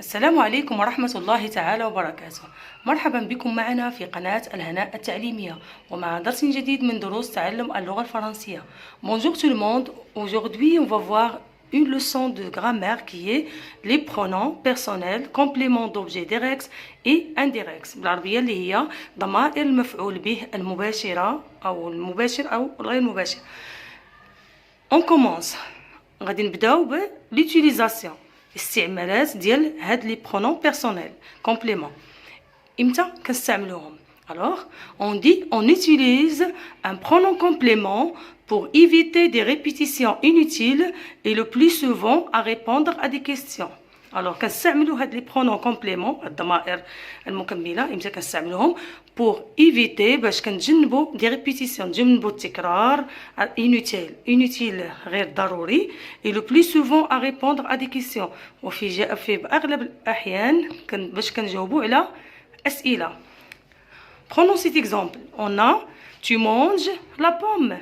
السلام عليكم ورحمة الله تعالى وبركاته. مرحبا بكم معنا في قناة الهناء التعليمية ومع درس جديد من دروس تعلم اللغة الفرنسية. Bonjour tout le monde. Aujourd'hui, on va voir une leçon de grammaire qui est les pronoms personnels, compléments d'objets directs et indirects. بالعربية اللي هي ضمائر المفعول به المباشرة أو المباشر أو الغير مباشر. On commence. غادي نبداو ب l'utilisation. استعمالات ديال هاد لي برونون بيرسونيل كومبليمون. امتى كنستعملوهم؟ Alors, on utilise un pronom complément pour éviter des répétitions inutiles et le plus souvent à répondre à des questions. Alors, كنستعملوا هاد لي برونون كومبليمون الضمائر المكملة امتى كنستعملوهم pour éviter باش كنتجنبوا دي ريبيتيسيون نتجنبوا التكرار inutile غير ضروري et le plus souvent à répondre à des questions في اغلب الاحيان باش كنجاوبوا على اسئله. Prenons cet exemple. On a tu manges la pomme?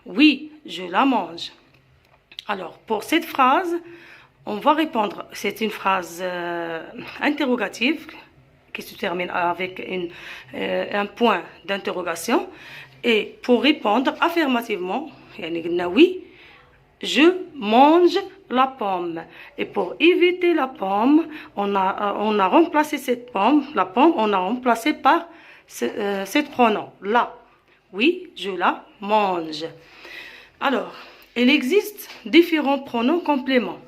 Oui, je la mange. Alors, pour cette phrase, on va répondre. C'est une phrase interrogative qui se termine avec un point d'interrogation. Et pour répondre affirmativement, oui, je mange la pomme. Et pour éviter la pomme, on a remplacé cette pomme, on a remplacé par cette pronom, la. Oui, je la mange. Alors, il existe différents pronoms compléments.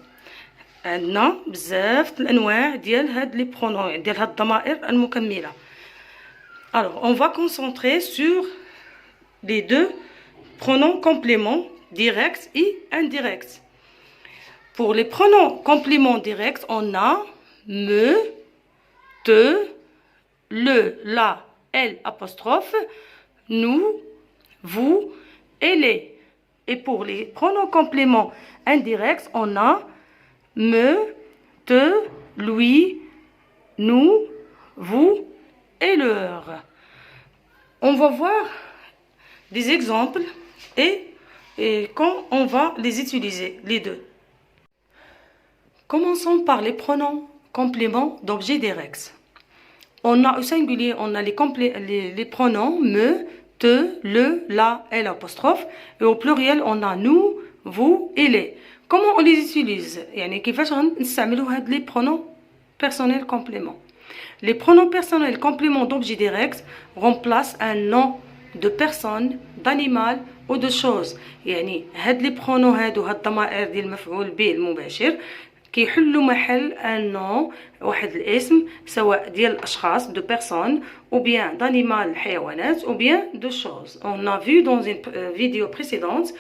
عندنا بزاف الانواع ديال هاد لي برونون ديال هاد الضمائر المكمله. Alors, on va concentrer sur les deux pronoms compléments directs et indirects. Pour les pronoms compléments directs, on a me, te, le, la, elle apostrophe, nous, vous et les. Et pour les pronoms compléments indirects, on a me, te, lui, nous, vous et leur. On va voir des exemples et quand on va les utiliser, les deux. Commençons par les pronoms compléments d'objets directs. On a au singulier, on a les pronoms me, te, le, la et l'apostrophe. Et au pluriel, on a nous, vous et les. Comment on les utilise? يعني كيفاش غنستعملوا هاد les pronoms personnels compléments. Les pronoms personnels compléments d'objets directs remplacent un nom de personne, d'animal ou de chose. يعني هاد les pronoms هادو هاد الضمائر ديال المفعول به المباشر كيحلوا محل un nom واحد الاسم سواء ديال الاشخاص de personnes ou bien d'animal الحيوانات ou bien de choses. On a vu dans une vidéo précédente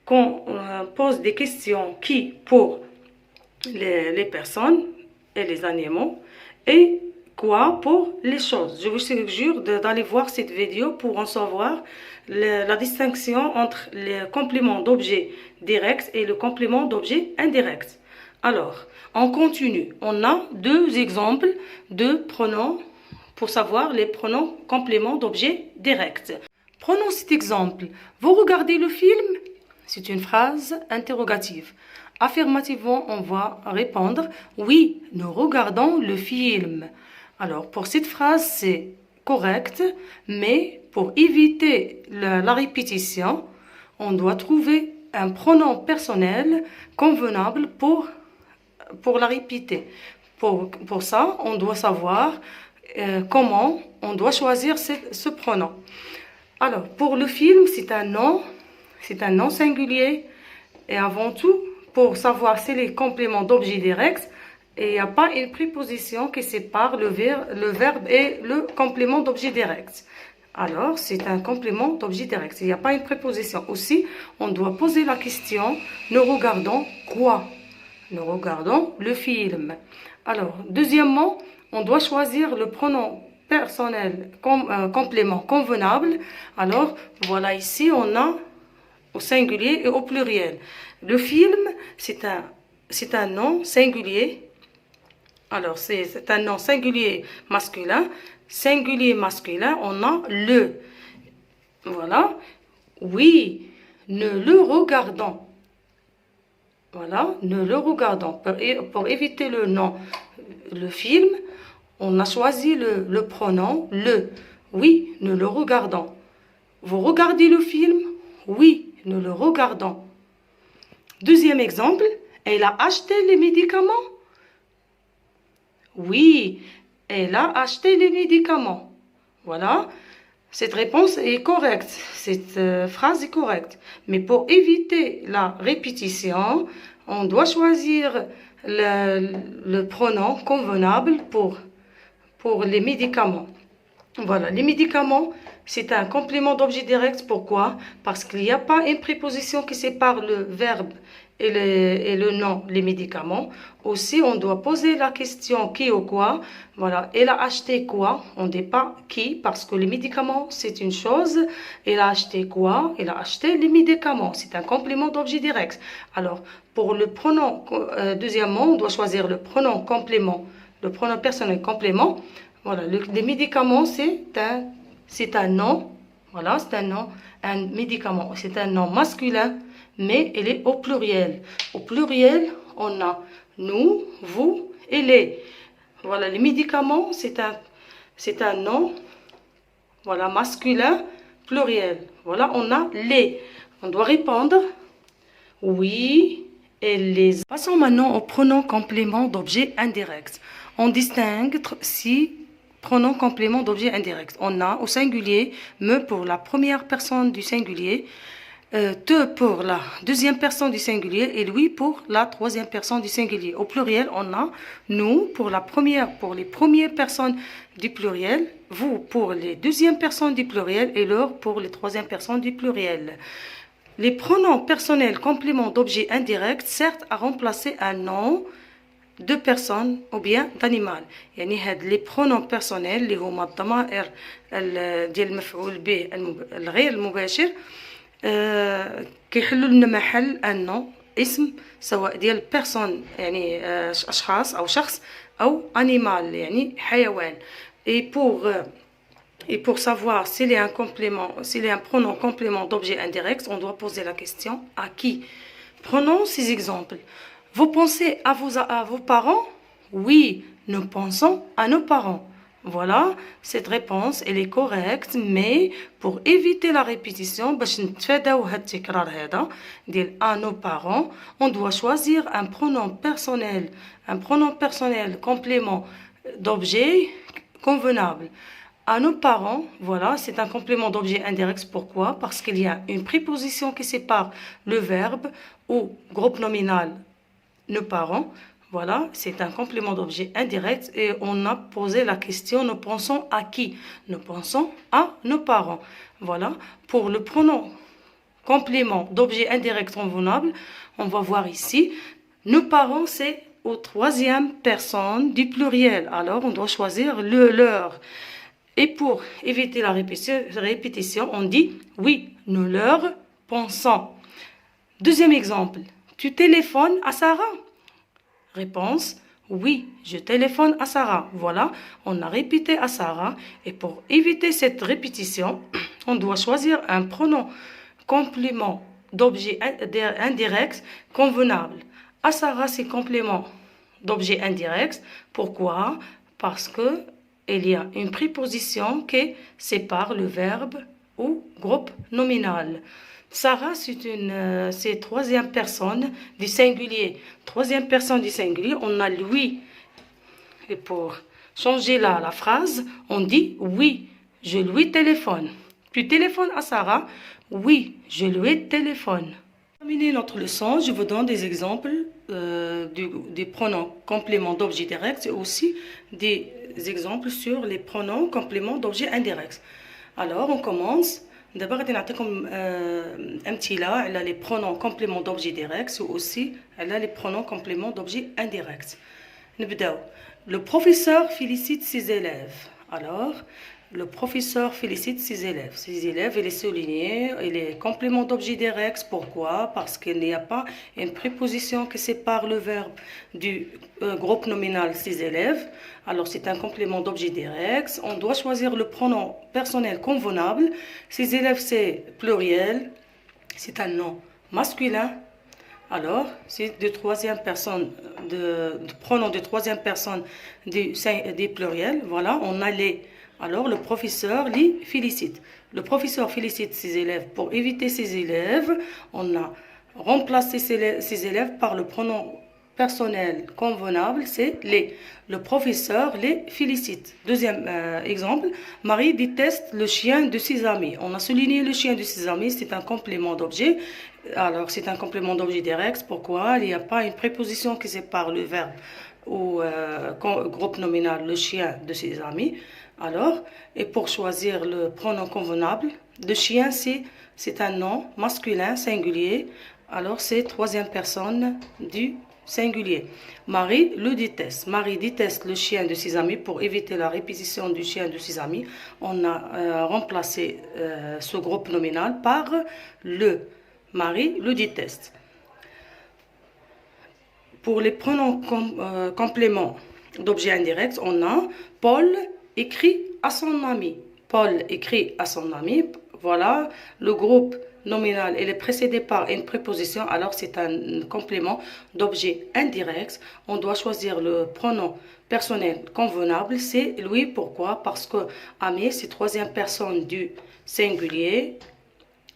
qu'on pose des questions qui pour les personnes et les animaux et quoi pour les choses. Je vous suggère d'aller voir cette vidéo pour en savoir la distinction entre le complément d'objet direct et le complément d'objet indirect. Alors, on continue. On a deux exemples de pronoms pour savoir les pronoms compléments d'objet direct. Prenons cet exemple. Vous regardez le film? C'est une phrase interrogative. Affirmativement, on va répondre oui, nous regardons le film. Alors, pour cette phrase, c'est correct, mais pour éviter la répétition, on doit trouver un pronom personnel convenable pour la répéter. Pour ça, on doit savoir comment on doit choisir ce pronom. Alors, pour le film, c'est un nom singulier. Et avant tout, pour savoir si les compléments d'objet direct, il n'y a pas une préposition qui sépare le verbe et le complément d'objet direct. Alors, c'est un complément d'objet direct. Il n'y a pas une préposition. Aussi, on doit poser la question, nous regardons quoi? Nous regardons le film. Alors, deuxièmement, on doit choisir le pronom personnel complément convenable. Alors, voilà ici, on a au singulier et au pluriel. Le film, c'est un nom singulier. Alors, c'est un nom singulier masculin. Singulier masculin, on a le. Voilà. Oui, nous le regardons. Voilà, nous le regardons. Pour éviter le nom, le film, on a choisi le pronom le. Oui, nous le regardons. Vous regardez le film? Oui, nous le regardons. Deuxième exemple, elle a acheté les médicaments? Oui, elle a acheté les médicaments. Voilà, cette réponse est correcte. Cette phrase est correcte. Mais pour éviter la répétition, on doit choisir le pronom convenable pour les médicaments. Voilà, les médicaments, c'est un complément d'objet direct. Pourquoi? Parce qu'il n'y a pas une préposition qui sépare le verbe et le nom, les médicaments. Aussi, on doit poser la question qui ou quoi. Voilà, elle a acheté quoi? On ne dit pas qui, parce que les médicaments, c'est une chose. Elle a acheté quoi? Elle a acheté les médicaments. C'est un complément d'objet direct. Alors, pour le pronom, deuxièmement, on doit choisir le pronom complément, le pronom personnel complément. Voilà, les médicaments, c'est un nom. Voilà, c'est un nom, un médicament. C'est un nom masculin, mais il est au pluriel. Au pluriel, on a nous, vous et les. Voilà, les médicaments, c'est un nom, voilà, masculin, pluriel. Voilà, on a les. On doit répondre oui et les. Passons maintenant au pronom complément d'objet indirect. On distingue si pronom complément d'objet indirect. On a au singulier me pour la première personne du singulier, te pour la deuxième personne du singulier et lui pour la troisième personne du singulier. Au pluriel, on a nous pour les premières personnes du pluriel, vous pour les deuxièmes personnes du pluriel et leur pour les troisièmes personnes du pluriel. Les pronoms personnels compléments d'objet indirect servent à remplacer un nom de personne ou bien d'animal. يعني هاد لي برونون بيرسونيل اللي هما الضمائر ديال المفعول به الغير المباشر كيحلوا لنا محل ان اسم سواء ديال بيرسون يعني اشخاص او شخص او انيمال يعني حيوان. Et pour savoir s'il est un complément, s'il est un pronom complément d'objet indirect, on doit poser la question à qui. Prenons ces exemples. Vous pensez à vos parents? Oui, nous pensons à nos parents. Voilà, cette réponse, elle est correcte, mais pour éviter la répétition, باش نتفاداو هاد التكرار هذا ديال à nos parents, on doit choisir un pronom personnel complément d'objet convenable. À nos parents, voilà, c'est un complément d'objet indirect. Pourquoi? Parce qu'il y a une préposition qui sépare le verbe ou groupe nominal nos parents. Voilà, c'est un complément d'objet indirect et on a posé la question, nous pensons à qui? Nous pensons à nos parents. Voilà, pour le pronom complément d'objet indirect convenable, on va voir ici, nos parents, c'est aux troisième personne du pluriel. Alors, on doit choisir le leur. Et pour éviter la répétition, on dit oui, nous leur pensons. Deuxième exemple, tu téléphones à Sarah? Réponse, oui, je téléphone à Sarah. Voilà, on a répété à Sarah. Et pour éviter cette répétition, on doit choisir un pronom complément d'objet indirect convenable. À Sarah, c'est complément d'objet indirect. Pourquoi? Parce que il y a une préposition qui sépare le verbe ou groupe nominal. Sarah, c'est troisième personne du singulier. Troisième personne du singulier, on a lui. Et pour changer la phrase, on dit oui, je lui téléphone. Tu téléphones à Sarah? Oui, je lui téléphone. Pour terminer notre leçon, je vous donne des exemples des pronoms compléments d'objet direct et aussi des exemples sur les pronoms compléments d'objet indirect. Alors, on commence. D'abord, غادي نعطيكم أمثلة على les pronoms compléments d'objet direct et aussi على les pronoms compléments d'objet indirect. نبداو. Le professeur félicite ses élèves. Alors, le professeur félicite ses élèves. Ses élèves, il est souligné, il est complément d'objet direct. Pourquoi? Parce qu'il n'y a pas une préposition qui sépare le verbe du groupe nominal ses élèves. Alors, c'est un complément d'objet direct. On doit choisir le pronom personnel convenable. Ses élèves, c'est pluriel. C'est un nom masculin. Alors, c'est de troisième personne, de pronom de troisième personne du pluriel. Voilà, on a les. Alors, le professeur les félicite. Le professeur félicite ses élèves. Pour éviter ses élèves, on a remplacé ses élèves par le pronom personnel convenable, c'est les. Le professeur les félicite. Deuxième exemple, Marie déteste le chien de ses amis. On a souligné le chien de ses amis, c'est un complément d'objet. Alors, c'est un complément d'objet direct. Pourquoi? Il n'y a pas une préposition qui sépare le verbe ou groupe nominal, le chien de ses amis. Alors, et pour choisir le pronom convenable, le chien, c'est un nom masculin singulier. Alors, c'est troisième personne du singulier. Marie le déteste. Marie déteste le chien de ses amis. Pour éviter la répétition du chien de ses amis, on a remplacé ce groupe nominal par le. Marie le déteste. Pour les pronoms compléments d'objet indirect, on a Paul écrit à son ami. Paul écrit à son ami. Voilà, le groupe nominal il est précédé par une préposition, alors c'est un complément d'objet indirect. On doit choisir le pronom personnel convenable, c'est lui. Pourquoi? Parce que ami, c'est troisième personne du singulier.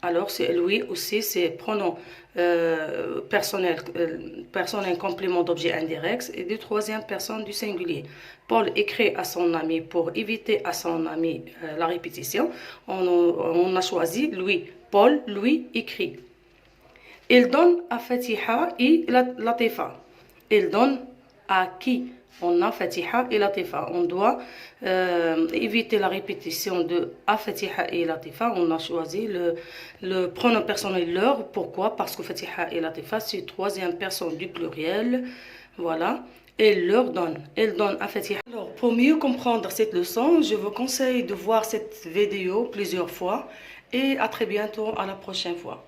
Alors, c'est lui aussi, c'est pronom personnel complément d'objet indirect et de troisième personne du singulier. Paul écrit à son ami. Pour éviter à son ami la répétition, on a choisi lui. Paul lui écrit. Il donne à Fatiha et Latifa. Il donne à qui? On a Fatiha et Latifa. On doit éviter la répétition de à Fatiha et Latifa. On a choisi le pronom personnel leur. Pourquoi? Parce que Fatiha et Latifa, c'est troisième personne du pluriel. Voilà. Et leur donne. Il donne à Fatiha. Alors, pour mieux comprendre cette leçon, je vous conseille de voir cette vidéo plusieurs fois. Et à très bientôt, à la prochaine fois.